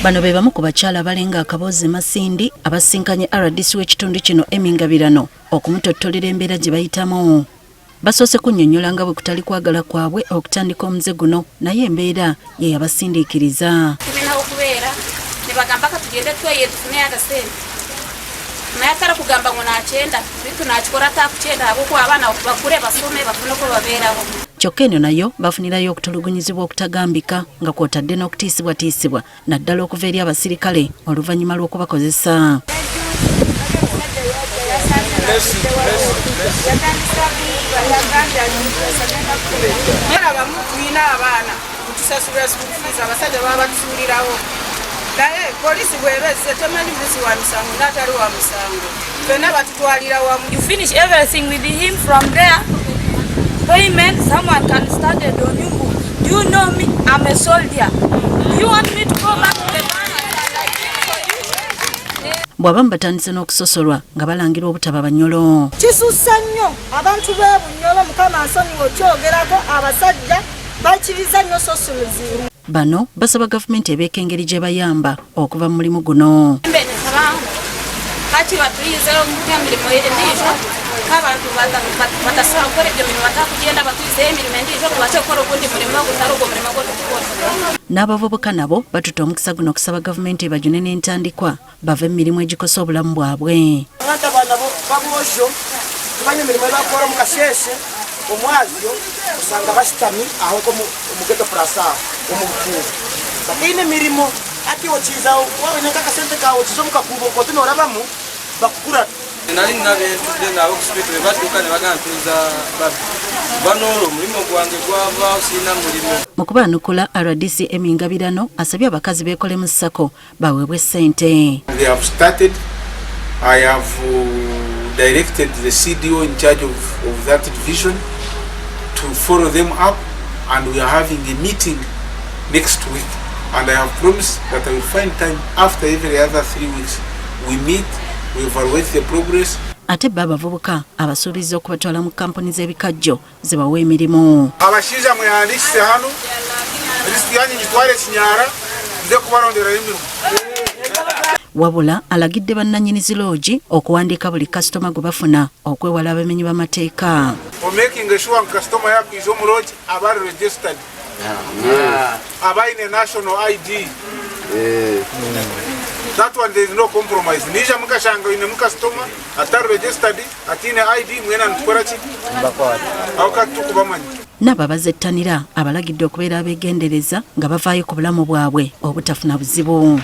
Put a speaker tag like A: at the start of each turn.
A: Bano be bamu ku bakyala abalenga akaboozi Masindi abasinkanye RDC w'ekitundu kino Emmy Ngabirano okumutottolera embeera gye bayitamu. Basoose kunnyonnyola nga bwe kutali kwagala kwabwe okutandika omuze guno naye embeera ye yabasindiikiriza.
B: Tulina okubeera ne bagamba ka tugende tweye tufune akasente. Naye atala kugamba ngo nakyenda tunakikola takukyenda ab'okuba abaana bakule basome bafune uko babeerawo.
A: Kyokka eno nayo bafunirayo okutulugunyizibwa okutagambika nga kwotadde n'okutiisibwatiisibwa naddala okuva eri abasirikale oluvannyuma lw'okubakozesa.
C: Tulina abaana kutusasula sikufiza abasajja baba batusuulirawo naye polisi bwebezze temanyi musi wa misango n'atali wa musango fenna batutwalira wamu.
D: You finish everything with him from there. Payment, someone can start it on you. Do you know me? I'm a soldier. Do you want me to go back to the man?
A: Bw'abamu batandise n'okusosolwa nga balangira obutaba banyolo.
E: Kisusse nnyo abantu b'ebunyolo Mukama asonyiwa okyogerako abasajja bakiriza nnyo sosuluzi.
A: Bano basaba gavumenti ebeeka engeri gye bayamba okuva mu mulimu guno.
B: Kati batuyize emirimu endiizo abantu batasobola okukola ebyo mirimu batakugenda batuyize emirimu endiizo tubashe okukola ogundi mulimu ogutali ogwo mulimu gwotukukola.
A: N'abavubuka nabo batuta omukisa guno okusaba gavumenti ebajune n'entandikwa bave emirimu egikosa obulamu bwabwe.
F: Abantu abaana babosho tumanye emirimu ebakola mu kasese omwazyo osanga basitami aho ko mu ghetto plaza omubutuufu bakine mirimo ati okizawo wabene kakasente kawo kizomuka kubo kote norabamu bakukura.
G: Nali nabetudde nabo kusipitule badduka ne bagantuza Bano omulimo gwange gwava sina mulimo.
A: Mu kubaanukula RDC Emmy Ngabirano asabye abakazi beekolemu SACCO baweebwe ssente.
H: They have started. I have directed the CDO in charge of that division to follow them up, and we are having a meeting next week. And I have promised that I will find time after every other 3 weeks. We meet, we evaluate the progress.
A: Ate babavubuka abasuubiza okubatwala mu kampuni z'ebikajjo zibawa emirimu.
H: Abashiija mweyandikise hano lisiti yanyu ngitwale Kinyara nze kubalondera emirimu.
A: Wabula alagidde bannannyinizi loogi okuwandiika buli kasitoma gwe bafuna okwewala abamenyi b'amateeka.
H: Making sure customer yaku is on lodge abali registered. Abaine national ID. That one there is no compromise. Nisha mukashanga ine mukastoma atari registered atine ID mwena ntukora ki mbakwata awakatukubamanyi.
A: N'ababazettanira abalagidde okubeera abeegendereza nga bavaayo ku bulamu bwabwe obutafuna buzibu.